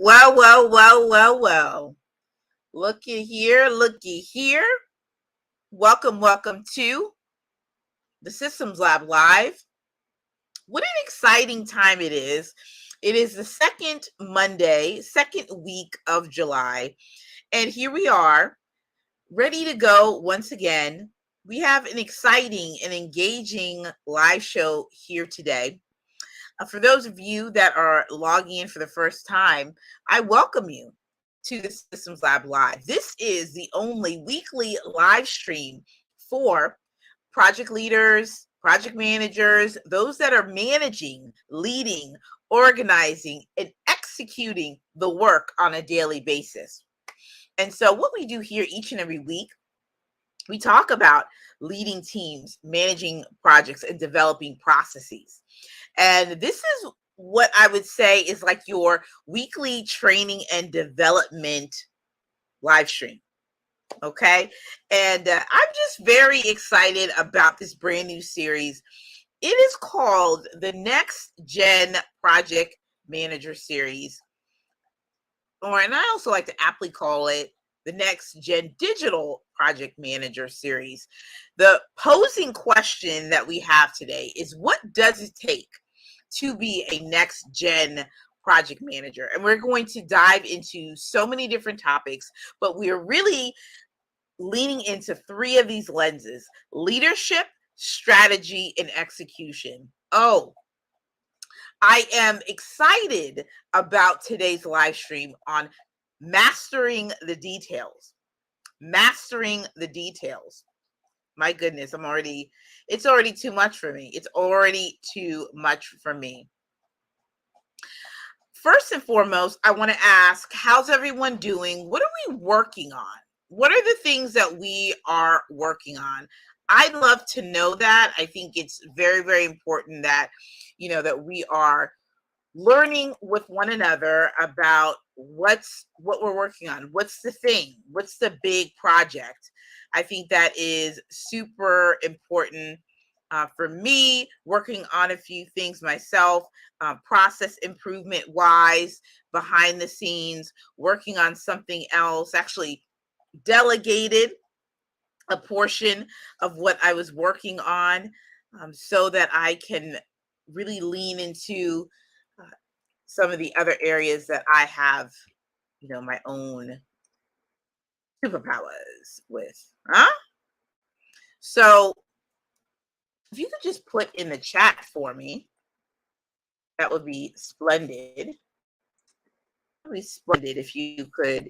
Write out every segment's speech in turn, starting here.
Well. Looky here. Welcome to the Systems Lab Live. What an exciting time it is. It is the second Monday, second week of July. And here we are, ready to go once again. We have an exciting and engaging live show here today. For those of you that are logging in for the first time, I welcome you to the Systems Lab Live. This is the only weekly live stream for project leaders, project managers, those that are managing, leading, organizing, and executing the work on a daily basis. And so, what we do here each and every week, we talk about leading teams, managing projects, and developing processes. And this is what I would say is like your weekly training and development live stream. Okay. And I'm just very excited about this brand new series. It is called the Next Gen Project Manager Series. And I also like to aptly call it the Next Gen Digital Project Manager Series. The posing question that we have today is, what does it take to be a next gen project manager? And we're going to dive into so many different topics, but we're really leaning into three of these lenses: leadership, strategy, and execution. Oh, I am excited about today's live stream on mastering the details. Mastering the details. My goodness, it's already too much for me. It's already too much for me. First and foremost, I want to ask, how's everyone doing? What are we working on? What are the things that we are working on? I'd love to know that. I think it's very, very important that, that we are learning with one another about what we're working on. What's the thing? What's the big project? I think that is super important for me, working on a few things myself, process improvement wise, behind the scenes, working on something else, actually delegated a portion of what I was working on so that I can really lean into some of the other areas that I have, my own superpowers with. So if you could just put in the chat for me, that would be splendid. That would be splendid if you could.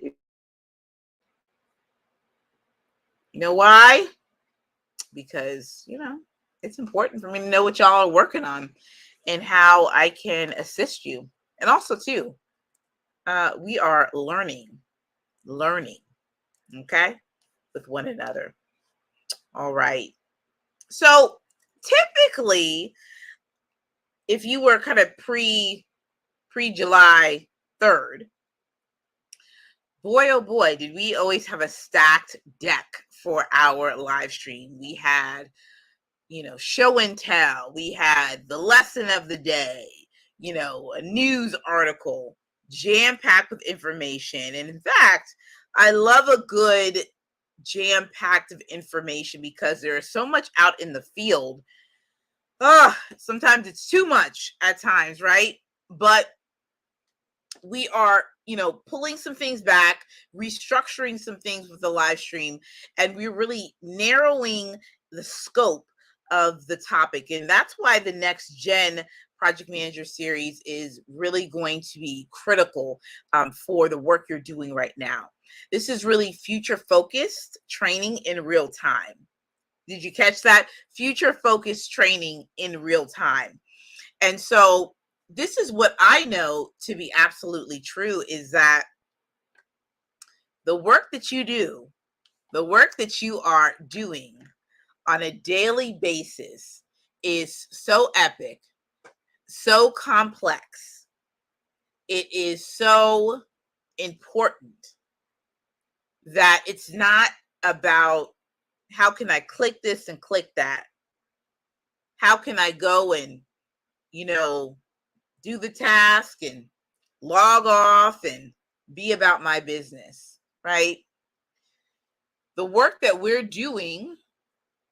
You know why? Because, it's important for me to know what y'all are working on and how I can assist you. And also, too, we are learning, okay, with one another. All right. So typically, if you were kind of pre-July 3rd, boy, oh boy, did we always have a stacked deck for our live stream. We had, show and tell. We had the lesson of the day, a news article, jam-packed with information. And in fact, I love a good jam-packed of information because there is so much out in the field. Sometimes it's too much at times, right? But we are, pulling some things back, restructuring some things with the live stream, and we're really narrowing the scope of the topic. And that's why the Next Gen Project Manager Series is really going to be critical for the work you're doing right now. This is really future-focused training in real time. Did you catch that? Future-focused training in real time. And so this is what I know to be absolutely true, is that the work that you do, the work that you are doing on a daily basis is so epic, so complex. It is so important that it's not about how can I click this and click that? How can I go and, do the task and log off and be about my business, right? The work that we're doing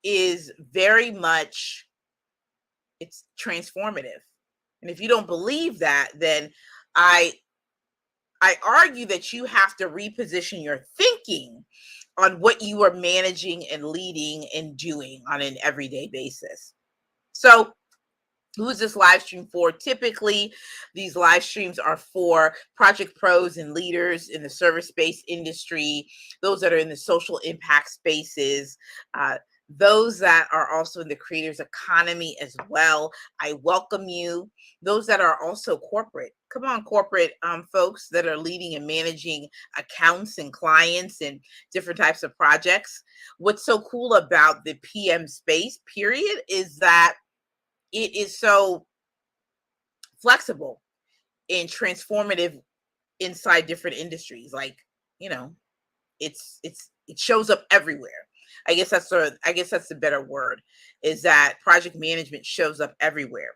is very much, it's transformative. And if you don't believe that, then I I argue that you have to reposition your thinking on what you are managing and leading and doing on an everyday basis. So, who is this live stream for? Typically, these live streams are for project pros and leaders in the service-based industry, those that are in the social impact spaces, uh, those that are also in the creators economy as well. I welcome you. Those that are also corporate. Come on, corporate folks that are leading and managing accounts and clients and different types of projects. What's so cool about the PM space, period, is that it is so flexible and transformative inside different industries. Like, you know, it shows up everywhere. I guess that's the better word, is that project management shows up everywhere.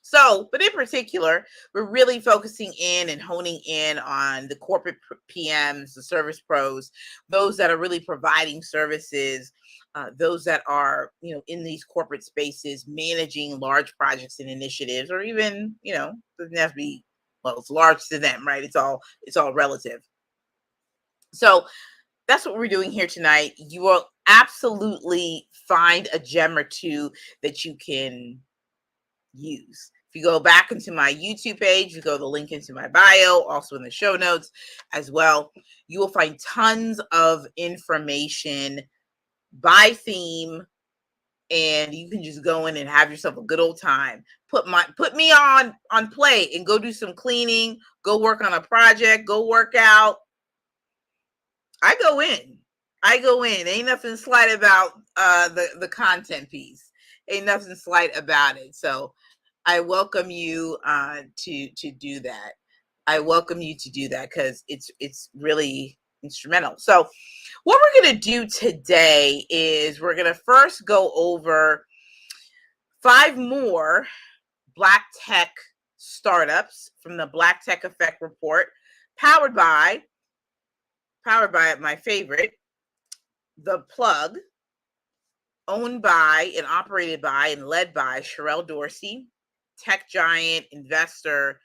So, but in particular, we're really focusing in and honing in on the corporate PMs, the service pros, those that are really providing services, those that are, in these corporate spaces, managing large projects and initiatives, or even, doesn't have to be, well, it's large to them, right? It's all relative. So that's what we're doing here tonight. You will absolutely find a gem or two that you can use. If you go back into my YouTube page, you go to the link into my bio, also in the show notes as well, you will find tons of information by theme, and you can just go in and have yourself a good old time. Put me on play and go do some cleaning, go work on a project, go work out. I go in. Ain't nothing slight about the content piece. Ain't nothing slight about it. So I welcome you to do that. I welcome you to do that because it's really instrumental. So what we're gonna do today is we're gonna first go over 5 more Black tech startups from the Black Tech Effect Report, powered by my favorite, The Plug, owned by and operated by and led by Sherelle Dorsey, tech giant, investor,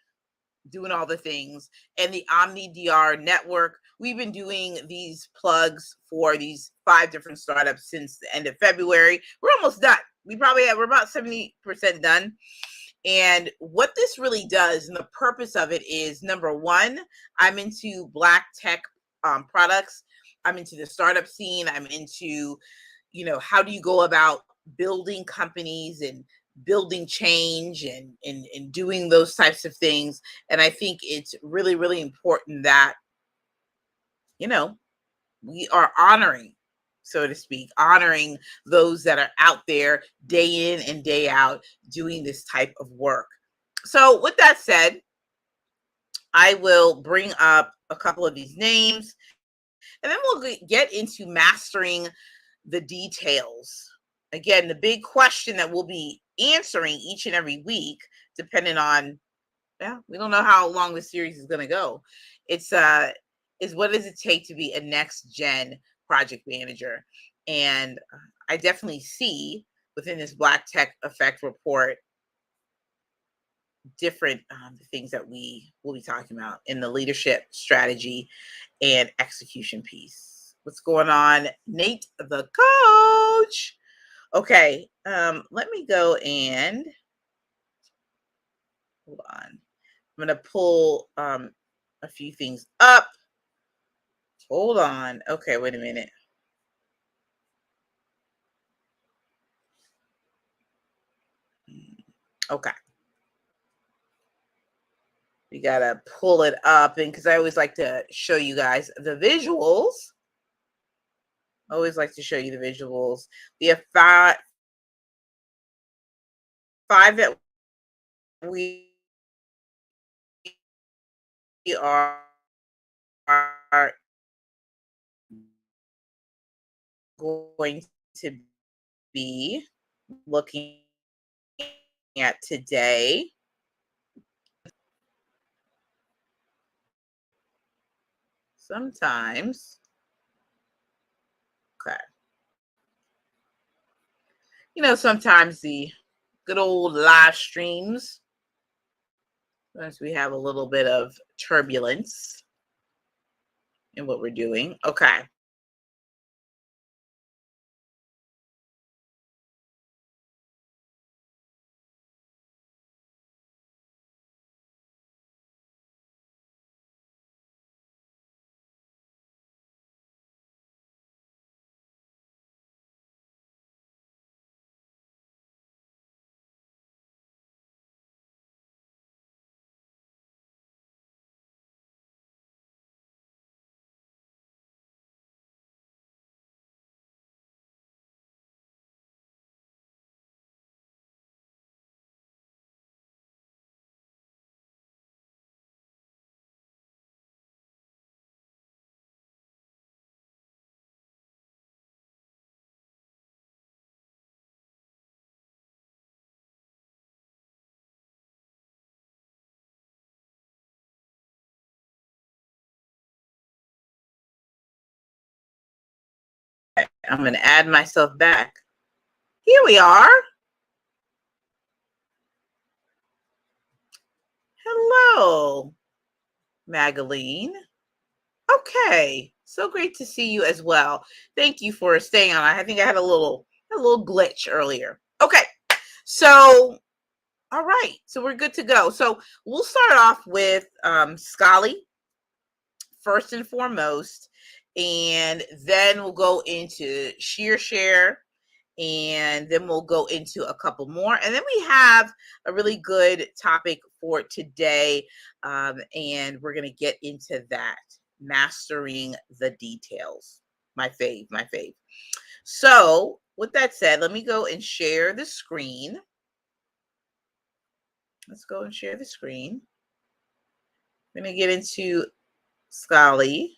doing all the things, and the OmniDR network. We've been doing these plugs for these 5 different startups since the end of February. We're almost done. We're about 70% done. And what this really does, and the purpose of it is, number one, I'm into Black tech products. I'm into the startup scene. I'm into, how do you go about building companies and building change and doing those types of things. And I think it's really, really important that, we are honoring, so to speak, honoring those that are out there day in and day out doing this type of work. So with that said, I will bring up a couple of these names, and then we'll get into mastering the details. Again, the big question that we'll be answering each and every week, depending on, we don't know how long the series is going to go. Is what does it take to be a next gen project manager? And I definitely see within this Black Tech Effect Report different things that we will be talking about in the leadership, strategy, and execution piece. What's going on, Nate the coach? Okay, let me go and hold on. I'm gonna pull a few things up. Hold on. Okay, wait a minute. Okay. We gotta pull it up, and because I always like to show you guys the visuals. Always like to show you the visuals. We have five that we are going to be looking at today. sometimes, okay, sometimes the good old live streams, sometimes we have a little bit of turbulence in what we're doing. Okay. I'm going to add myself back. Here we are. Hello, Magaline. Okay, so great to see you as well. Thank you for staying on. I think I had a little glitch earlier. Okay, so all right, so we're good to go. So we'll start off with Scully first and foremost, and then we'll go into share, and then we'll go into a couple more, and then we have a really good topic for today, and we're going to get into that, mastering the details. My fave. So with that said, let me go and share the screen. Let's go and share the screen. I'm going to get into Scully.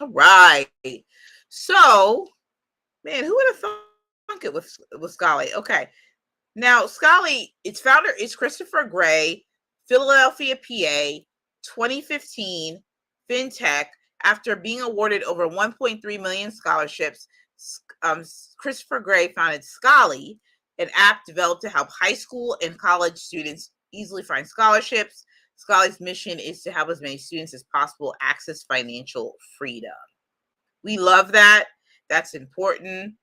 All right. So, man, who would have thunk it with Scully? Okay. Now, Scully, its founder is Christopher Gray, Philadelphia, PA, 2015, FinTech. After being awarded over 1.3 million scholarships, Christopher Gray founded Scully, an app developed to help high school and college students easily find scholarships. Scully's mission is to help as many students as possible access financial freedom. We love that. That's important.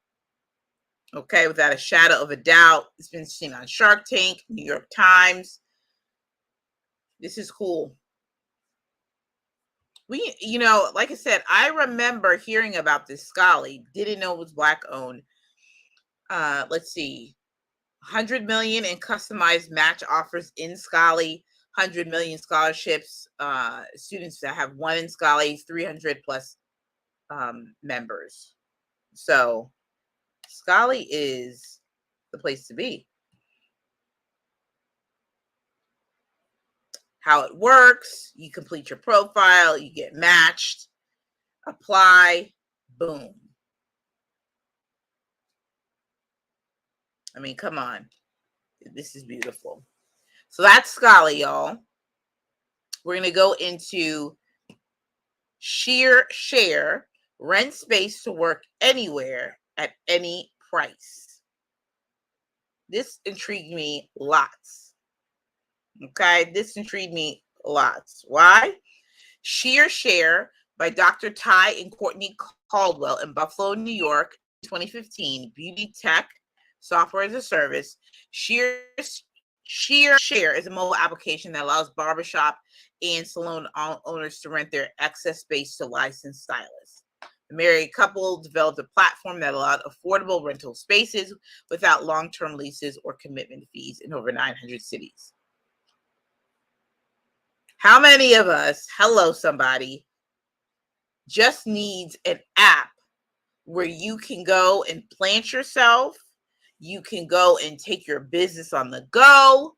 Okay, without a shadow of a doubt. It's been seen on Shark Tank, New York Times. This is cool. We, like I said, I remember hearing about this Scully. Didn't know it was Black owned. Let's see. 100 million in customized match offers in Scully. 100 million scholarships. Students that have one in Scully. 300 plus members. So Scully is the place to be. How it works: you complete your profile, you get matched, apply, boom. I mean, come on. This is beautiful. So that's Scully, y'all. We're going to go into share, rent space to work anywhere at any price. This intrigued me lots. Okay, this intrigued me lots. Why? Share by Dr. Ty and Courtney Caldwell in Buffalo, New York, 2015. Beauty tech, software as a service. Share is a mobile application that allows barbershop and salon owners to rent their excess space to licensed stylists. The married couple developed a platform that allowed affordable rental spaces without long-term leases or commitment fees in over 900 cities. How many of us, hello somebody, just needs an app where you can go and plant yourself, you can go and take your business on the go,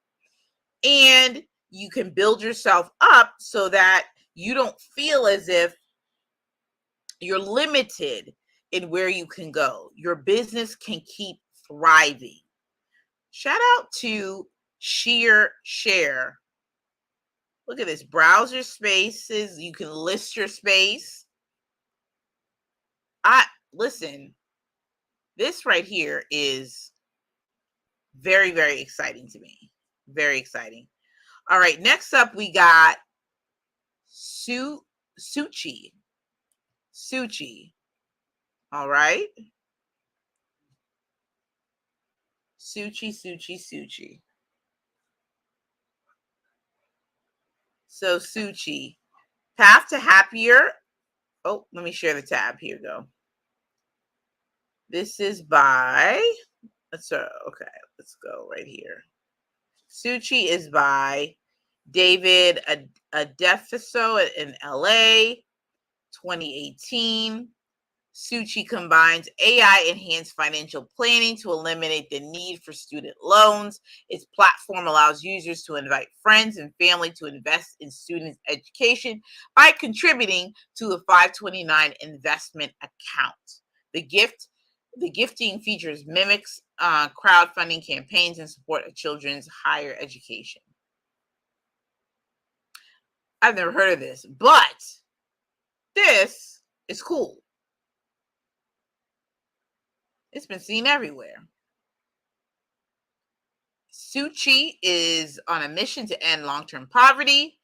and you can build yourself up so that you don't feel as if you're limited in where you can go. Your business can keep thriving. Shout out to share. Look at this. Browse your spaces. You can list your space. Listen, this right here is very, very exciting to me. Very exciting. All right, next up we got Suchi. Suchi. All right. Suchi. So Suchi, Path to Happier. Oh, let me share the tab. Here you go. This is by, let's go right here. Suchi is by David Adefiso in LA, 2018. Suchi combines AI-enhanced financial planning to eliminate the need for student loans. Its platform allows users to invite friends and family to invest in students' education by contributing to a 529 investment account. The gifting features mimics crowdfunding campaigns in support of children's higher education. I've never heard of this, but this is cool. It's been seen everywhere. Suchi is on a mission to end long-term poverty.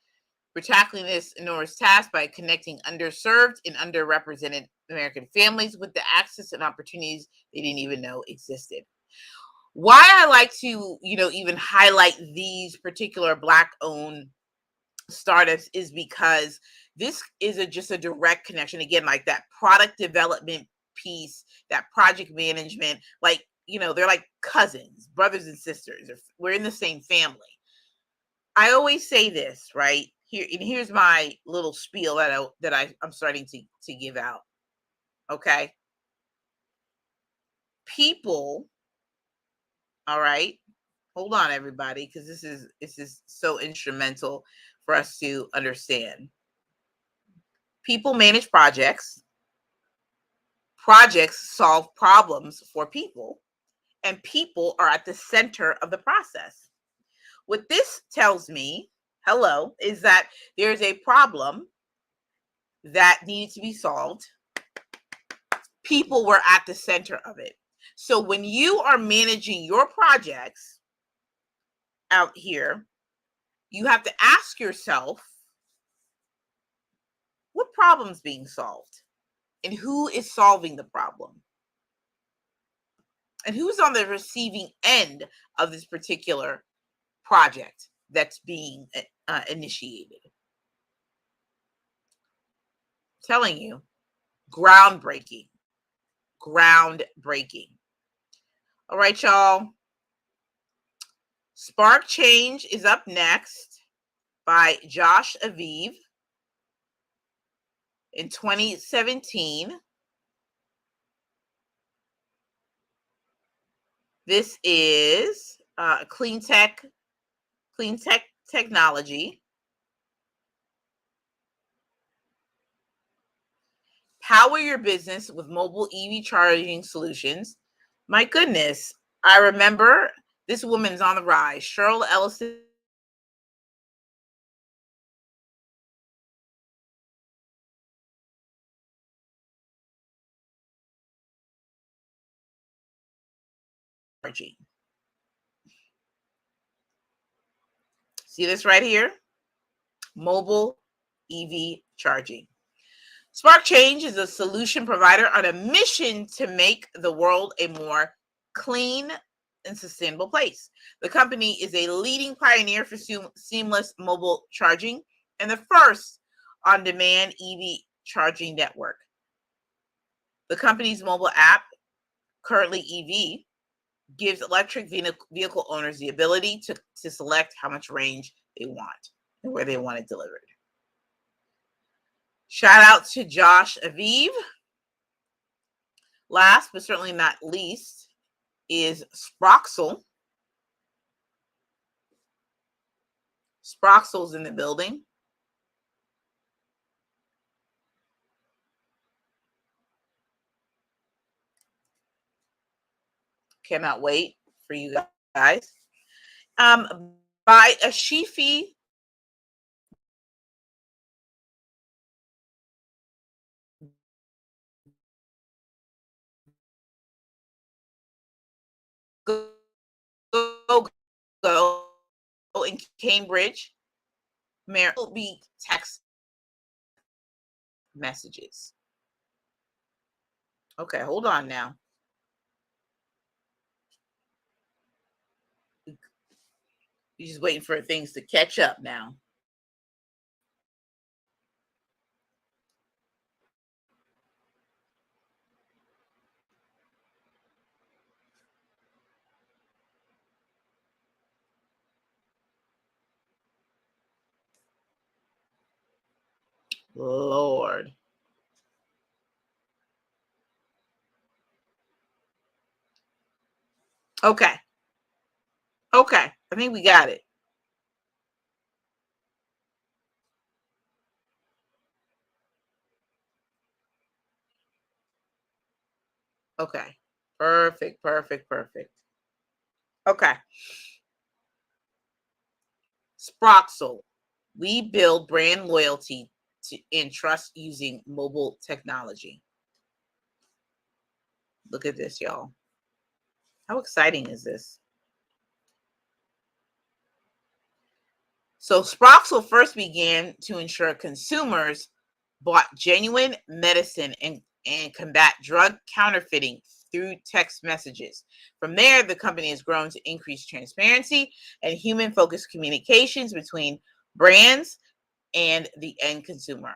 We're tackling this enormous task by connecting underserved and underrepresented American families with the access and opportunities they didn't even know existed. Why I like to, even highlight these particular Black-owned startups is because this is just a direct connection. Again, like that product development piece, that project management, they're like cousins, brothers and sisters. We're in the same family. I always say this, right? Here's my little spiel that I'm starting to give out. Okay. People, all right. Hold on, everybody, because this is so instrumental for us to understand. People manage projects. Projects solve problems for people, and people are at the center of the process. What this tells me, is that there's a problem that needed to be solved. People were at the center of it. So when you are managing your projects out here, you have to ask yourself, what problem's being solved? And who is solving the problem? And who's on the receiving end of this particular project that's being initiated? I'm telling you, groundbreaking. All right, y'all. Spark Change is up next by Josh Aviv in 2017. This is clean tech technology. Power your business with mobile EV charging solutions. My goodness, I remember this woman's on the rise. Cheryl Ellison. See this right here? Mobile EV charging. Spark Change is a solution provider on a mission to make the world a more clean and sustainable place. The company is a leading pioneer for seamless mobile charging and the first on-demand EV charging network. The company's mobile app, currently EV, gives electric vehicle owners the ability to select how much range they want and where they want it delivered. Shout out to Josh Aviv. Last but certainly not least is Sproxel. Sproxel's in the building. Cannot wait for you guys. By Ashifi in Cambridge, Maryland, will be text messages. Okay, hold on now. You're just waiting for things to catch up now. Lord. Okay. Okay. I think we got it. Okay. Perfect. Perfect. Perfect. Okay. Sproxel. We build brand loyalty and trust using mobile technology. Look at this, y'all. How exciting is this? So Sproxel first began to ensure consumers bought genuine medicine and combat drug counterfeiting through text messages. From there, the company has grown to increase transparency and human-focused communications between brands and the end consumer.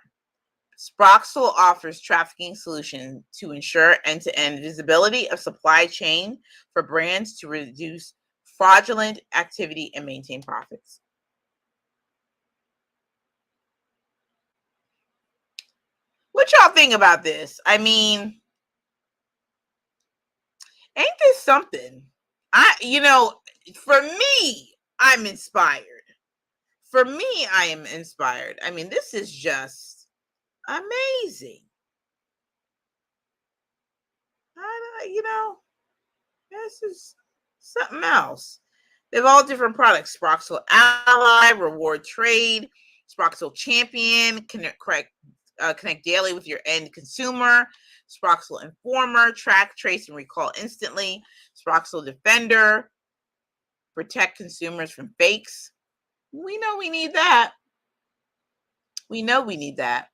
Sproxel offers trafficking solutions to ensure end-to-end visibility of supply chain for brands to reduce fraudulent activity and maintain profits. What y'all think about this? I mean, ain't this something? For me, I'm inspired. For me, I am inspired. I mean, this is just amazing. This is something else. They have all different products. Sproxel Ally, Reward Trade, Sproxel Champion, connect daily with your end consumer. Sproxel Informer, track, trace, and recall instantly. Sproxel Defender, protect consumers from fakes. We know we need that. We know we need that.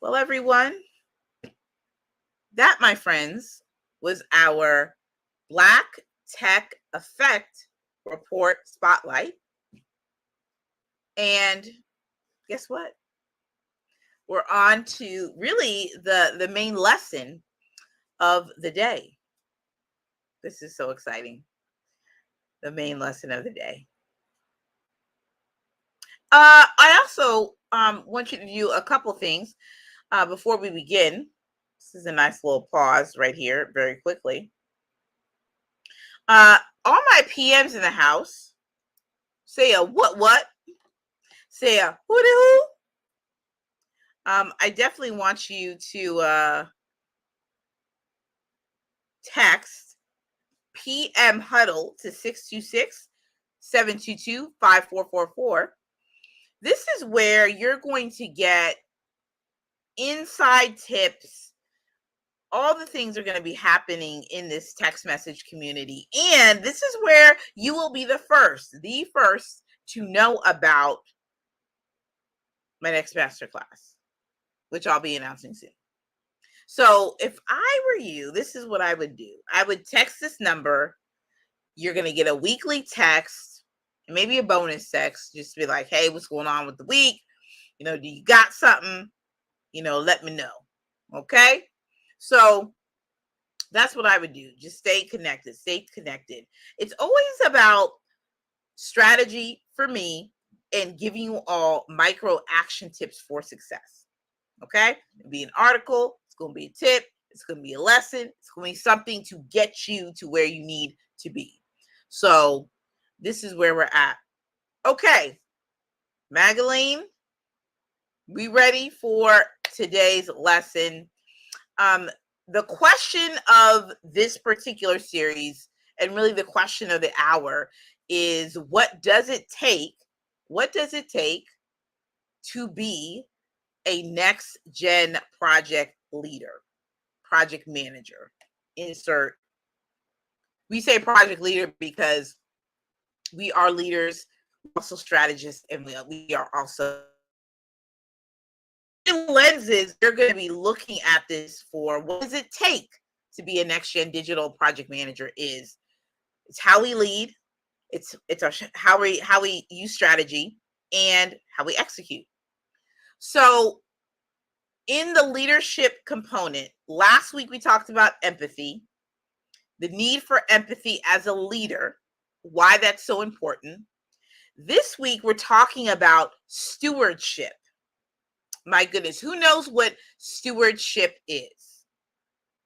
Well, everyone, that, my friends, was our Black Tech Effect Report Spotlight. And guess what? We're on to really the main lesson of the day. This is so exciting. The main lesson of the day. I also want you to do a couple things before we begin. This is a nice little pause right here, very quickly. All my PMs in the house, say a what? Say a who? I definitely want you to text PM Huddle to 626-722-5444. This is where you're going to get inside tips. All the things are going to be happening in this text message community. And this is where you will be the first to know about my next masterclass, which I'll be announcing soon. So if I were you, this is what I would do. I would text this number. You're going to get a weekly text, maybe a bonus text, just to be like, hey, what's going on with the week? Do you got something? Let me know. Okay? So that's what I would do. Just stay connected. It's always about strategy for me and giving you all micro action tips for success. Okay? It'll be an article. It's going to be a tip. It's going to be a lesson. It's going to be something to get you to where you need to be. So this is where we're at. Okay. Magdalene, we ready for today's lesson? The question of this particular series, and really the question of the hour, is what does it take to be a next gen project leader, project manager? We say project leader because We are leaders, also strategists, and we are also lenses. You're going to be looking at this for what does it take to be a next gen digital project manager. It's how we lead, it's how we use strategy, and how we execute. So in the leadership component, last week we talked about empathy, the need for empathy as a leader, why that's so important. This week we're talking about stewardship. My goodness, who knows what stewardship is?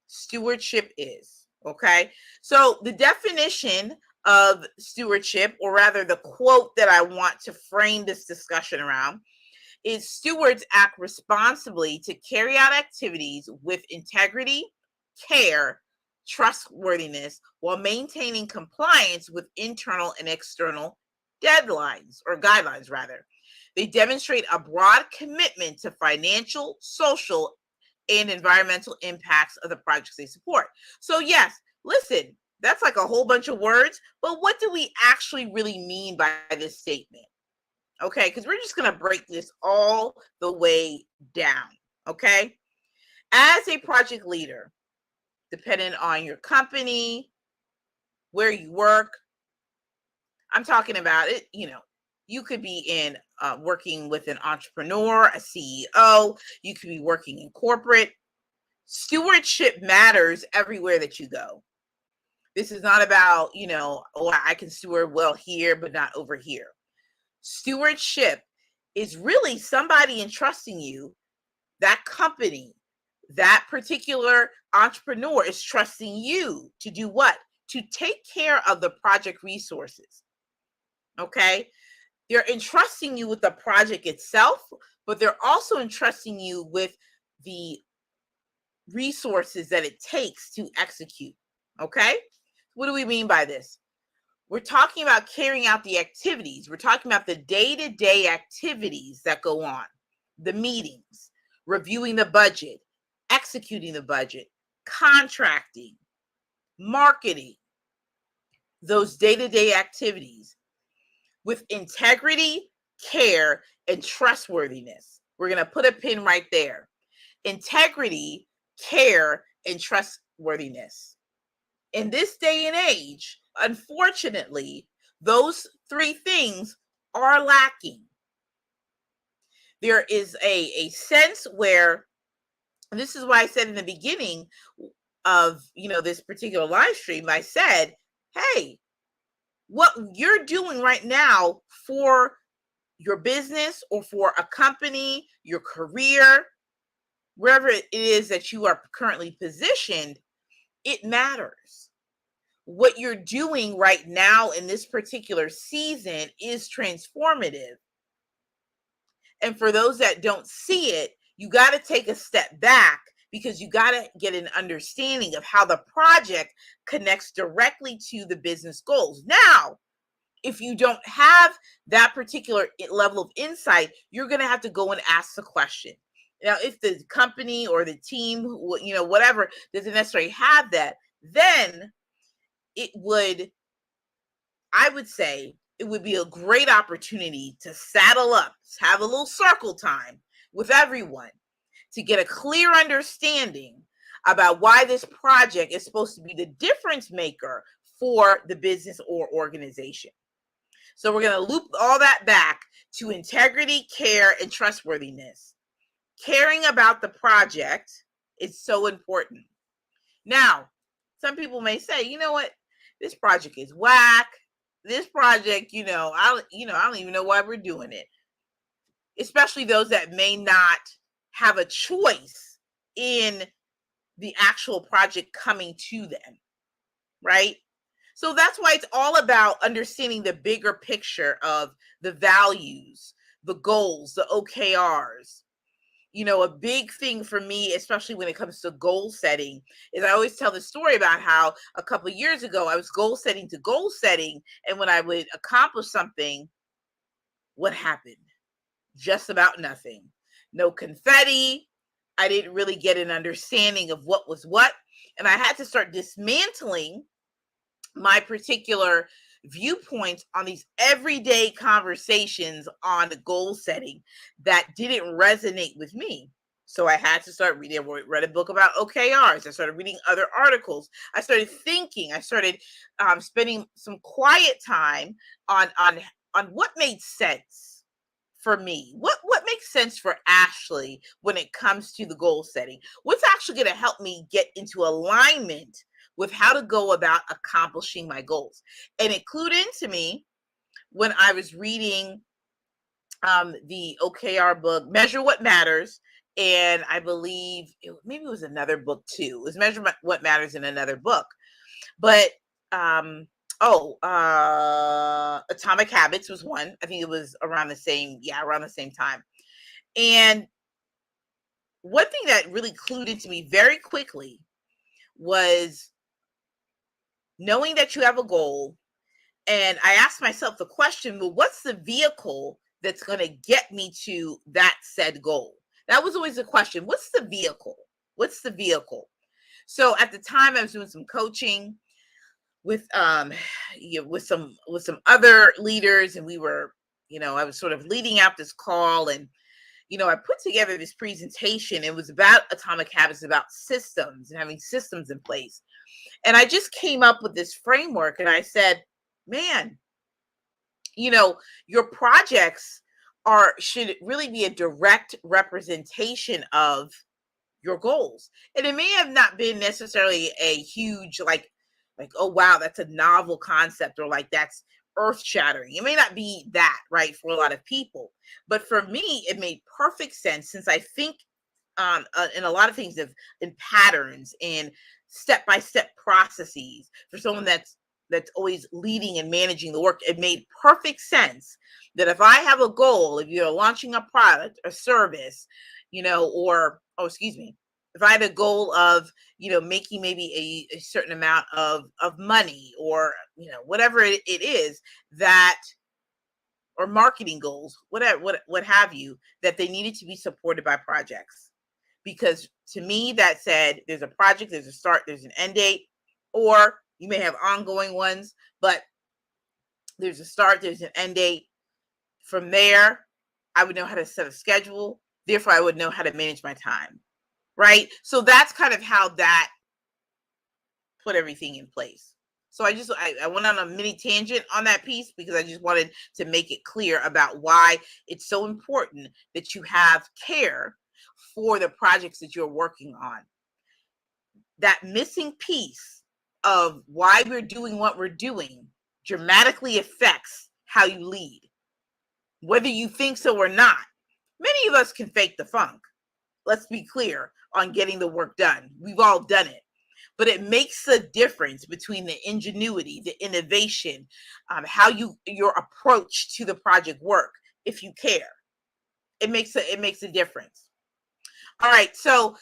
Stewardship is, okay? So the definition of stewardship, or rather the quote that I want to frame this discussion around, is stewards act responsibly to carry out activities with integrity, care, trustworthiness, while maintaining compliance with internal and external deadlines, or guidelines rather. They demonstrate a broad commitment to financial, social, and environmental impacts of the projects they support. So yes, listen, that's like a whole bunch of words, but what do we actually really mean by this statement? Okay, because we're just going to break this all the way down. Okay, as a project leader, depending on your company, where you work, I'm talking about it, you could be in working with an entrepreneur, a CEO, you could be working in corporate. Stewardship matters everywhere that you go. This is not about, I can steward well here, but not over here. Stewardship is really somebody entrusting you, that company, that particular entrepreneur is trusting you to do what? To take care of the project resources. Okay? They're entrusting you with the project itself, but they're also entrusting you with the resources that it takes to execute. Okay? What do we mean by this? We're talking about carrying out the activities. We're talking about the day-to-day activities that go on, the meetings, reviewing the budget, executing the budget, contracting, marketing, those day-to-day activities with integrity, care, and trustworthiness. We're going to put a pin right there. Integrity, care, and trustworthiness. In this day and age, unfortunately, those three things are lacking. There is a sense where, and this is why I said in the beginning of this particular live stream, I said, hey, what you're doing right now for your business or for a company, your career, wherever it is that you are currently positioned, it matters. What you're doing right now in this particular season is transformative. And for those that don't see it, you got to take a step back, because you got to get an understanding of how the project connects directly to the business goals. Now, if you don't have that particular level of insight, you're going to have to go and ask the question. Now, if the company or the team, whatever, doesn't necessarily have that, then I would say it would be a great opportunity to saddle up, have a little circle time with everyone to get a clear understanding about why this project is supposed to be the difference maker for the business or organization. So we're going to loop all that back to integrity, care, and trustworthiness. Caring about the project is so important. Now, some people may say, you know what? This project is whack. This project, I don't even know why we're doing it. Especially those that may not have a choice in the actual project coming to them, right? So that's why it's all about understanding the bigger picture of the values, the goals, the OKRs. A big thing for me, especially when it comes to goal setting, is I always tell the story about how a couple of years ago I was goal setting to goal setting, and when I would accomplish something, what happened? Just about nothing. No confetti. I didn't really get an understanding of what was what, and I had to start dismantling my particular viewpoints on these everyday conversations on goal setting that didn't resonate with me. So I had to start reading. I read a book about OKRs. I started reading other articles. I started thinking. I started spending some quiet time on what made sense for me. What makes sense for Ashley when it comes to the goal setting? What's actually going to help me get into alignment with how to go about accomplishing my goals? And it clued into me when I was reading the OKR book, Measure What Matters. And I believe maybe it was another book too. It was Measure What Matters in another book. But Atomic Habits was one. I think it was around the same time. And one thing that really clued into me very quickly was knowing that you have a goal. And I asked myself the question, well, what's the vehicle that's going to get me to that said goal? That was always the question. What's the vehicle? What's the vehicle? So at the time I was doing some coaching with with some other leaders, and we were, I was sort of leading out this call, and I put together this presentation. It was about Atomic Habits, about systems and having systems in place. And I just came up with this framework, and I said, man, your projects should really be a direct representation of your goals. And it may have not been necessarily a huge oh wow, that's a novel concept, or like that's earth shattering. It may not be that, right, for a lot of people, but for me it made perfect sense, since I think in a lot of things in patterns and step-by-step processes. For someone that's always leading and managing the work, it made perfect sense that if I have a goal, if you're launching a product or service, if I had a goal of, making maybe a certain amount of money, or, whatever it is that, or marketing goals, whatever, what have you, that they needed to be supported by projects. Because to me, that said, there's a project, there's a start, there's an end date, or you may have ongoing ones, but there's a start, there's an end date. From there, I would know how to set a schedule. Therefore, I would know how to manage my time. Right? So that's kind of how that put everything in place. So I went on a mini tangent on that piece, because I just wanted to make it clear about why it's so important that you have care for the projects that you're working on. That missing piece of why we're doing what we're doing dramatically affects how you lead, whether you think so or not. Many of us can fake the funk. Let's be clear on getting the work done. We've all done it. But it makes a difference between the ingenuity, the innovation, how your approach to the project work. If you care, it makes a difference. All right, so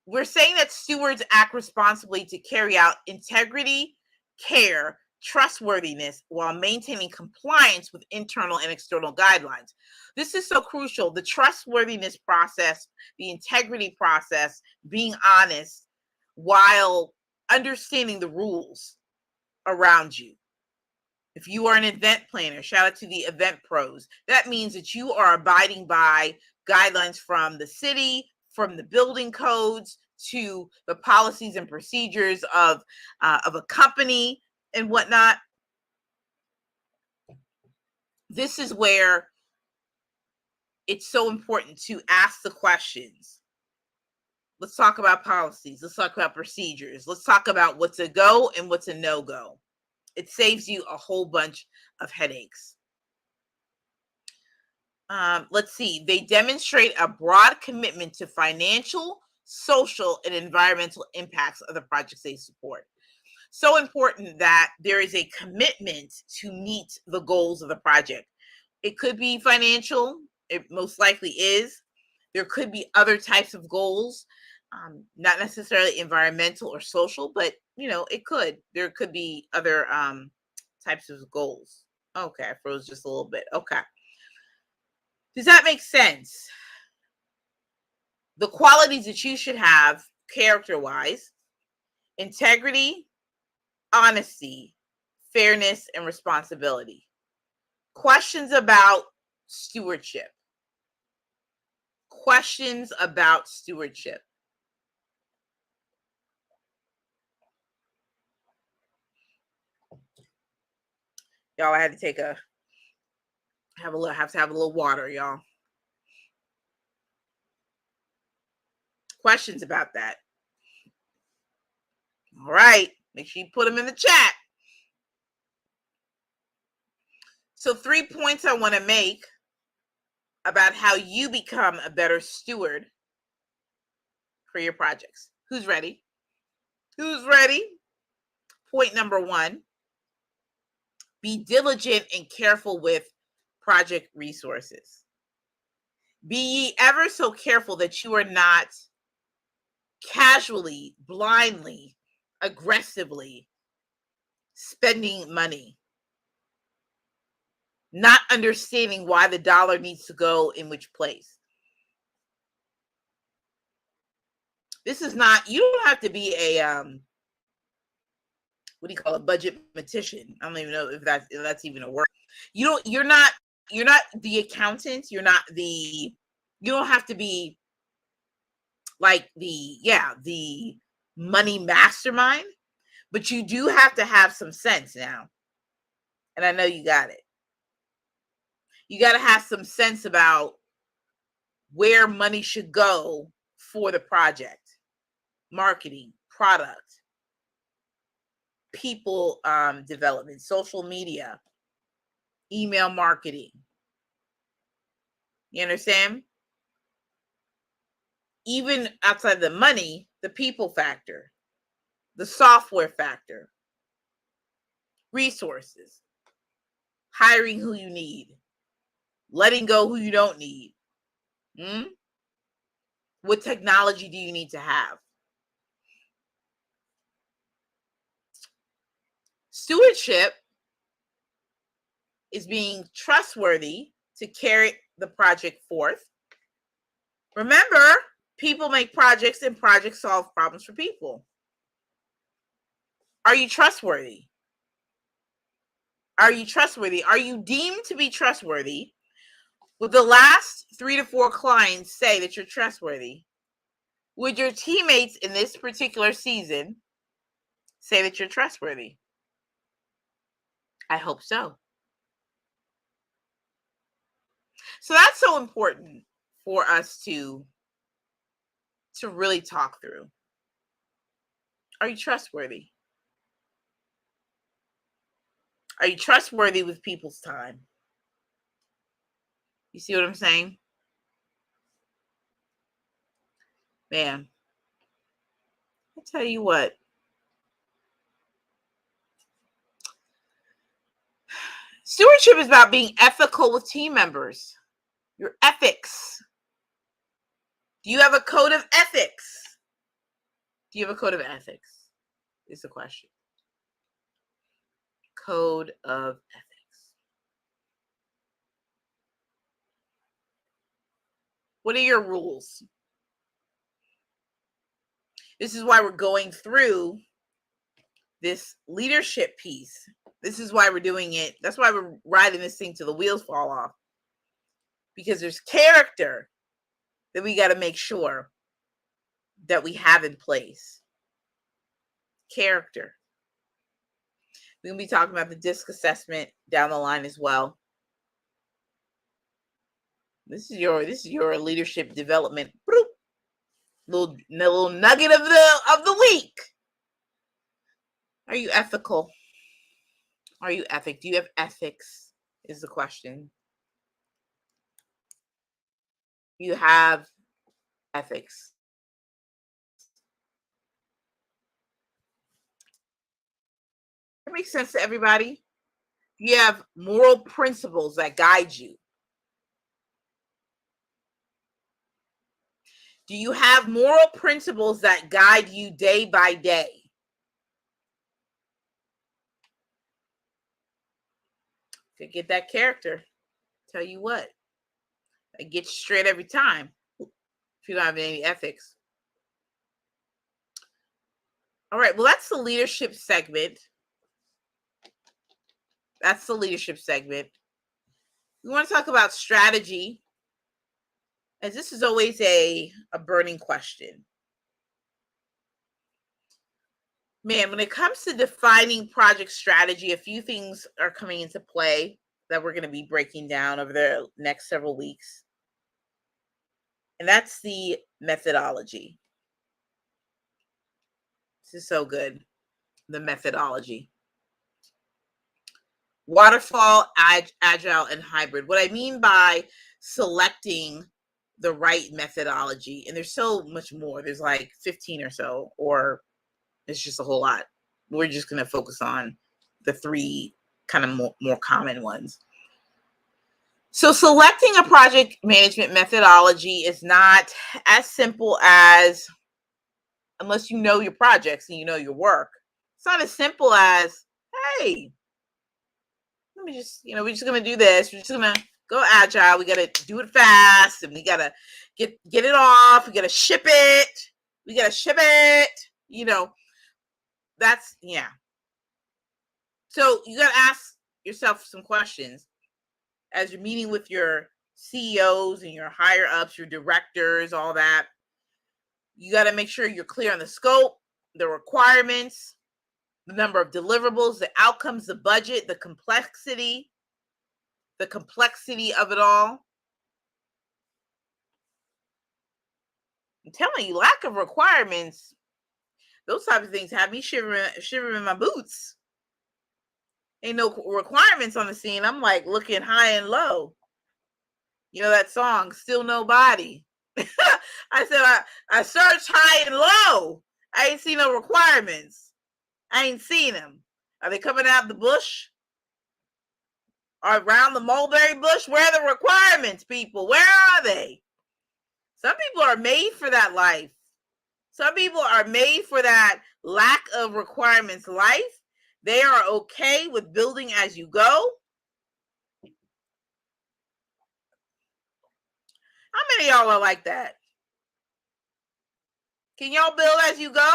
we're saying that stewards act responsibly to carry out integrity, care, trustworthiness, while maintaining compliance with internal and external guidelines. This is so crucial. The trustworthiness process, the integrity process, being honest while understanding the rules around you. If you are an event planner, shout out to the event pros. That means that you are abiding by guidelines from the city, from the building codes, to the policies and procedures of a company and whatnot. This is where it's so important to ask the questions. Let's talk about policies. Let's talk about procedures. Let's talk about what's a go and what's a no-go. It saves you a whole bunch of headaches. Let's see. They demonstrate a broad commitment to financial, social, and environmental impacts of the projects they support. So important that there is a commitment to meet the goals of the project. It could be financial. It most likely is. There could be other types of goals, not necessarily environmental or social, but it could. There could be other types of goals. Okay, I froze just a little bit. Okay. Does that make sense? The qualities that you should have character-wise: integrity, honesty, fairness, and responsibility. Questions about stewardship. Questions about stewardship. Y'all, I had to take have to have a little water, y'all. Questions about that. All right, make sure you put them in the chat. So 3 points I want to make about how you become a better steward for your projects. Who's ready? Who's ready? Point number 1, be diligent and careful with project resources. Be ye ever so careful that you are not casually, blindly, aggressively spending money, not understanding why the dollar needs to go in which place. This is not, you don't have to be a what do you call a budgetmatician? I don't even know if that's even a word. You're not the accountant, you don't have to be like the money mastermind, but you do have to have some sense now. And I know you got it. You got to have some sense about where money should go for the project, marketing, product, people development, social media, email marketing. You understand? Even outside the money, the people factor, the software factor, resources, hiring who you need, letting go who you don't need. What technology do you need to have? Stewardship is being trustworthy to carry the project forth. Remember, people make projects and projects solve problems for people. Are you trustworthy? Are you trustworthy? Are you deemed to be trustworthy? Would the last 3 to 4 clients say that you're trustworthy? Would your teammates in this particular season say that you're trustworthy? I hope so. So that's so important for us to really talk through. Are you trustworthy? Are you trustworthy with people's time? You see what I'm saying? Man, I tell you what. Stewardship is about being ethical with team members. Your ethics. Do you have a code of ethics? Do you have a code of ethics? Is the question. Code of ethics. What are your rules? This is why we're going through this leadership piece. This is why we're doing it. That's why we're riding this thing till the wheels fall off. Because there's character that we got to make sure that we have in place. Character. We're going to be talking about the DISC assessment down the line as well. This is your leadership development little nugget of the week. Are you ethical? Are you ethic? Do you have ethics? Is the question. You have ethics. That makes sense to everybody. You have moral principles that guide you. Do you have moral principles that guide you day by day? To get that character, tell you what, it gets straight every time if you don't have any ethics. All right, well, that's the leadership segment. That's the leadership segment. We want to talk about strategy, as this is always a burning question. Man, when it comes to defining project strategy, a few things are coming into play that we're going to be breaking down over the next several weeks. And that's the methodology. This is so good. The methodology. Waterfall, Agile, and hybrid. What I mean by selecting the right methodology, and there's so much more. There's like 15 or so, or it's just a whole lot. We're just going to focus on the three kind of more common ones. So selecting a project management methodology is not as simple as, unless you know your projects and you know your work, it's not as simple as, hey, let me just, we're just going to do this. We're just going to go agile. We got to do it fast, and we got to get it off. We got to ship it. That's, yeah. So you got to ask yourself some questions as you're meeting with your CEOs and your higher ups, your directors, all that. You got to make sure you're clear on the scope, the requirements, the number of deliverables, the outcomes, the budget, the complexity of it all. I'm telling you, lack of requirements, those type of things have me shivering in my boots. Ain't no requirements on the scene. I'm like looking high and low. You know that song, Still Nobody. I said, I searched high and low. I ain't seen no requirements. I ain't seen them. Are they coming out the bush? Or around the mulberry bush? Where are the requirements, people? Where are they? Some people are made for that life. Some people are made for that lack of requirements life. They are okay with building as you go. How many of y'all are like that? Can y'all build as you go?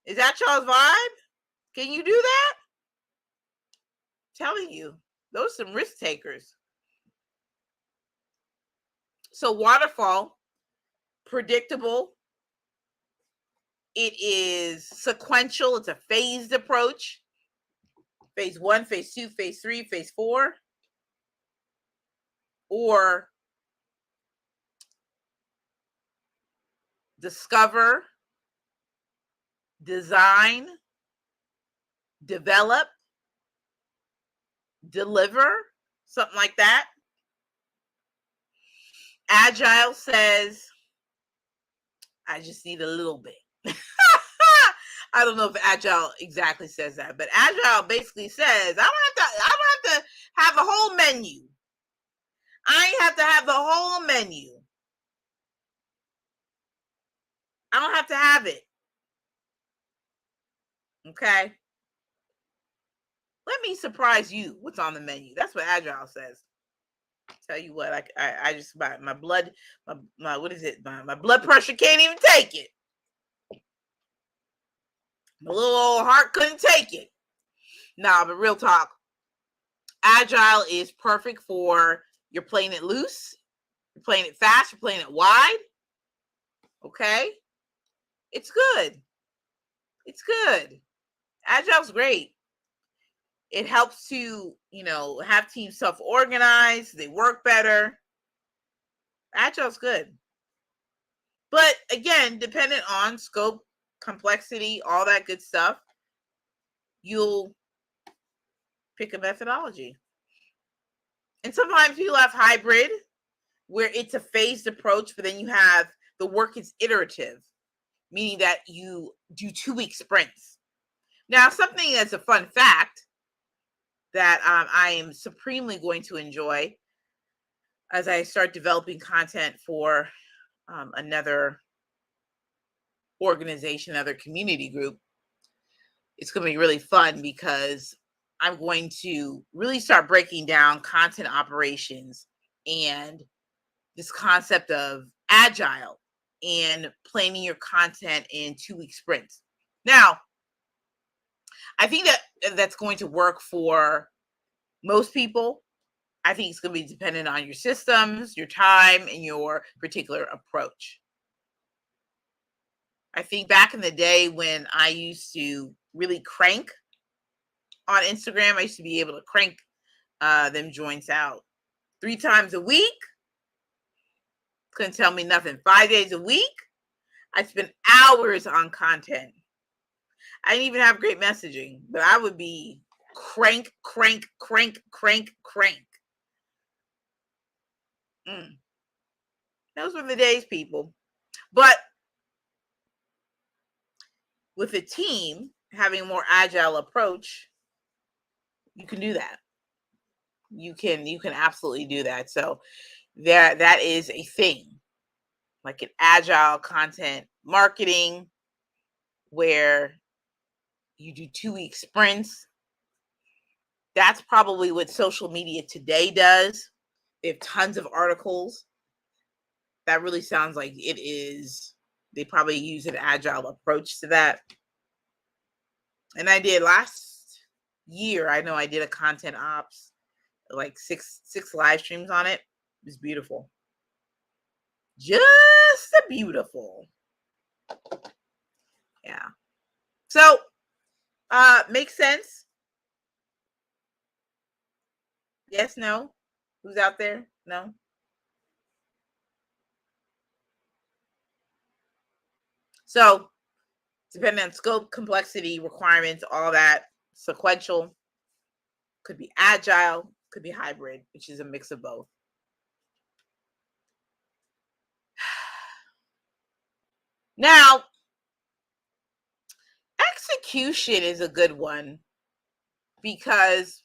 Is that y'all's vibe? Can you do that? I'm telling you, those are some risk takers. So waterfall, predictable. It is sequential. It's a phased approach. Phase 1, phase 2, phase 3, phase 4. Or discover, design, develop, deliver, something like that. Agile says, I just need a little bit. I don't know if Agile exactly says that, but Agile basically says, I don't have to have the whole menu. I ain't have to have the whole menu. I don't have to have it. Okay. Let me surprise you what's on the menu. That's what Agile says. Tell you what, I just my blood, my what is it? My blood pressure can't even take it. My little old heart couldn't take it. Nah, but real talk. Agile is perfect for you're playing it loose, you're playing it fast, you're playing it wide. Okay. It's good. It's good. Agile's great. It helps to, have teams self-organize. They work better. Agile's good. But again, dependent on scope, complexity, all that good stuff, you'll pick a methodology. And sometimes you have hybrid, where it's a phased approach, but then you have the work is iterative, meaning that you do 2-week sprints. Now, something that's a fun fact that I am supremely going to enjoy as I start developing content for another organization, another community group. It's going to be really fun because I'm going to really start breaking down content operations and this concept of agile and planning your content in 2-week sprints. Now, I think that that's going to work for most people. I think it's going to be dependent on your systems, your time, and your particular approach. I think back in the day when I used to really crank on Instagram, I used to be able to crank them joints out 3 times a week. Couldn't tell me nothing. 5 days a week, I spent hours on content. I didn't even have great messaging, but I would be crank. Those were the days, people. But with a team having a more agile approach, you can do that. You can absolutely do that. So that is a thing, like an agile content marketing where you do 2-week sprints. That's probably what social media today does. They have tons of articles. That really sounds like it is. They probably use an agile approach to that. And I did last year. I know I did a content ops, like six live streams on it. It was beautiful. Just beautiful. Yeah. So, makes sense. Yes, no. Who's out there? No. So, depending on scope, complexity, requirements, all that, sequential, could be agile, could be hybrid, which is a mix of both. Now, execution is a good one, because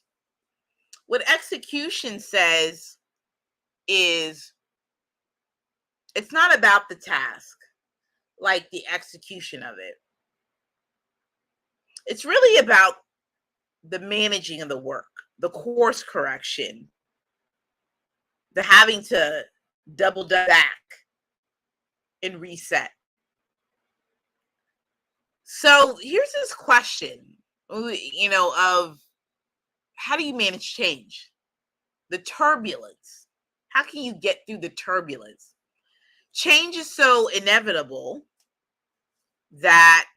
what execution says is it's not about the task, like the execution of it. It's really about the managing of the work, the course correction, the having to double back and reset. So here's this question, of how do you manage change? The turbulence. How can you get through the turbulence? Change is so inevitable that,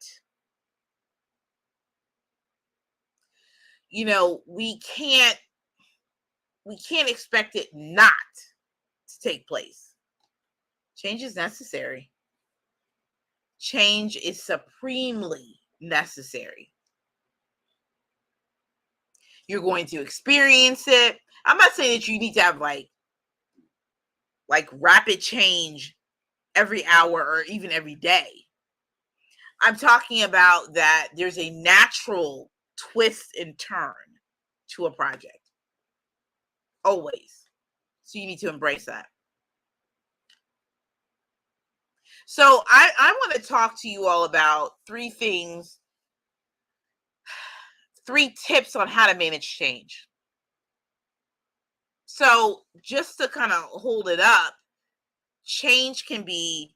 we can't expect it not to take place. Change is necessary. Change is supremely necessary. You're going to experience it. I'm not saying that you need to have like rapid change every hour or even every day. I'm talking about that there's a natural twist and turn to a project. Always. So you need to embrace that. So I want to talk to you all about 3 things, 3 tips on how to manage change. So just to kind of hold it up, change can be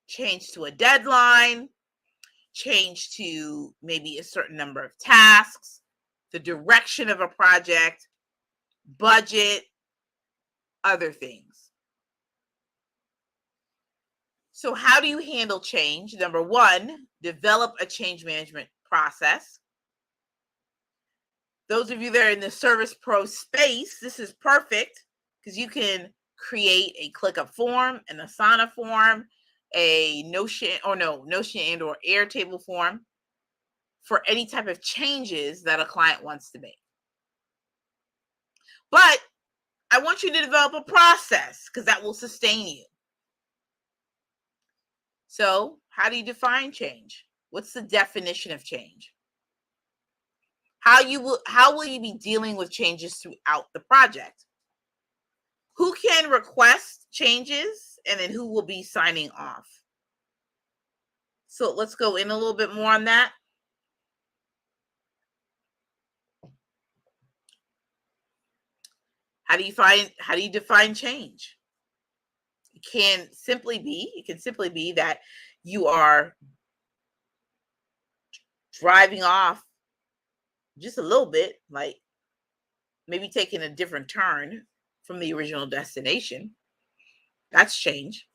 change to a deadline, change to maybe a certain number of tasks, the direction of a project, budget, other things. So how do you handle change? Number 1, develop a change management process. Those of you that are in the Service Pro space, this is perfect, because you can create a ClickUp form, an Asana form, a Notion and or Airtable form for any type of changes that a client wants to make. But I want you to develop a process, because that will sustain you. So how do you define change? What's the definition of change? How will you be dealing with changes throughout the project? Who can request changes, and then who will be signing off? So let's go in a little bit more on that. How do you define change? It can simply be that you are driving off just a little bit, like maybe taking a different turn from the original destination. That's change.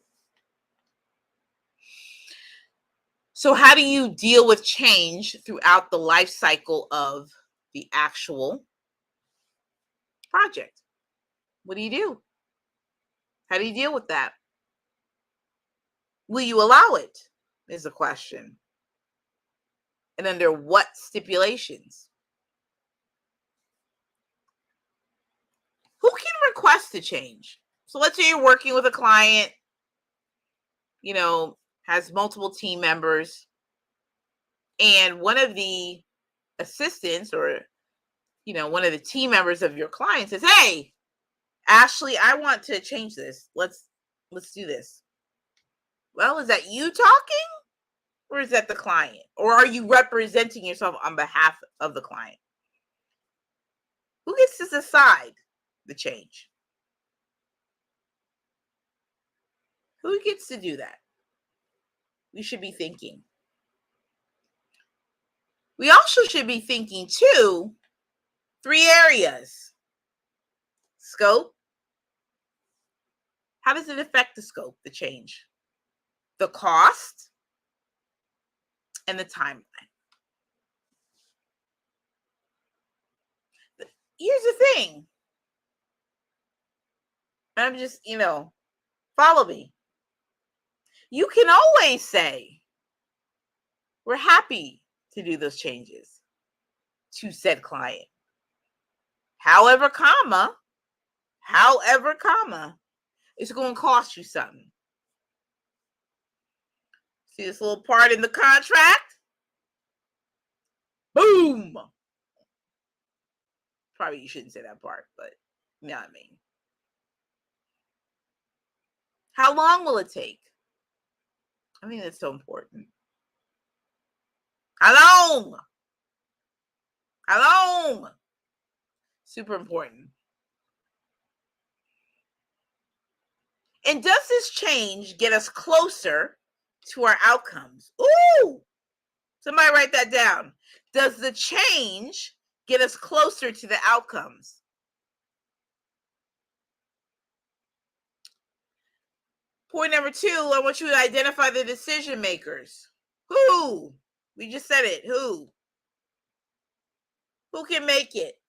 So how do you deal with change throughout the life cycle of the actual project? What do you do? How do you deal with that? Will you allow it? Is the question. And under what stipulations? Who can request a change? So let's say you're working with a client, has multiple team members, and one of the assistants or one of the team members of your client says, "Hey, Ashley, I want to change this. Let's do this." Well, is that you talking, or is that the client? Or are you representing yourself on behalf of the client? Who gets to decide the change? Who gets to do that? We should be thinking. We also should be thinking too, 3 areas. Scope. How does it affect the scope, the change? The cost and the timeline. Here's the thing. I'm just, follow me. You can always say, we're happy to do those changes to said client. However, it's going to cost you something. See this little part in the contract? Boom. Probably you shouldn't say that part, but you know what I mean. How long will it take? I mean, that's so important. How long? Super important. And does this change get us closer to our outcomes? Ooh! Somebody write that down. Does the change get us closer to the outcomes? Point number 2, I want you to identify the decision makers. Who? We just said it. Who? Who can make it?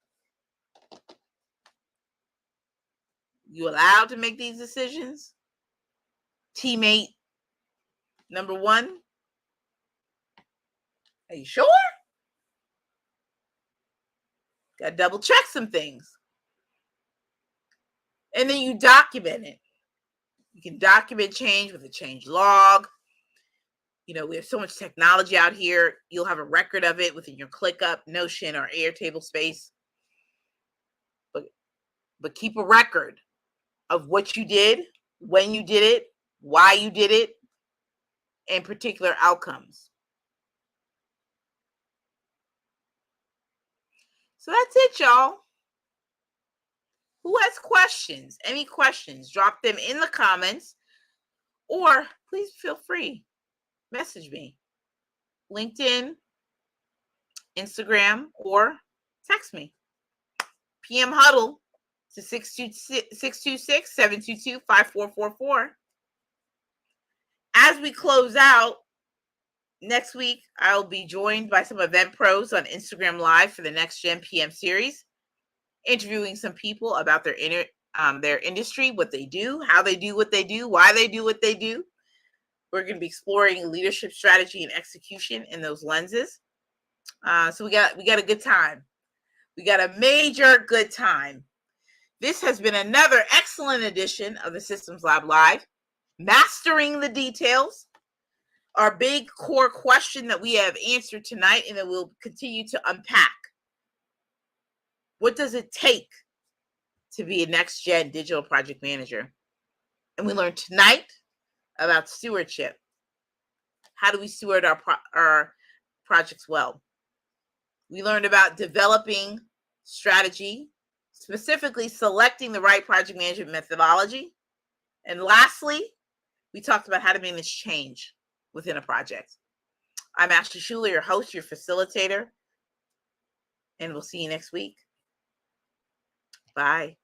You allowed to make these decisions? Teammate number 1? Are you sure? Got to double check some things. And then you document it. You can document change with a change log. We have so much technology out here. You'll have a record of it within your ClickUp, Notion, or Airtable space. But keep a record of what you did, when you did it, why you did it, and particular outcomes. So that's it, y'all. Who has questions? Any questions? Drop them in the comments, or please feel free. Message me. LinkedIn, Instagram, or text me. PM Huddle to 626-722-5444. As we close out, next week, I'll be joined by some event pros on Instagram Live for the Next Gen PM series, interviewing some people about their industry, what they do, how they do what they do, why they do what they do. We're going to be exploring leadership strategy and execution in those lenses. So we got a good time. We got a major good time. This has been another excellent edition of the Systems Lab Live, mastering the details. Our big core question that we have answered tonight, and that we'll continue to unpack. What does it take to be a next-gen digital project manager? And we learned tonight about stewardship. How do we steward our projects well? We learned about developing strategy, specifically selecting the right project management methodology. And lastly, we talked about how to manage change within a project. I'm Ashley Schuler, your host, your facilitator. and we'll see you next week. Bye.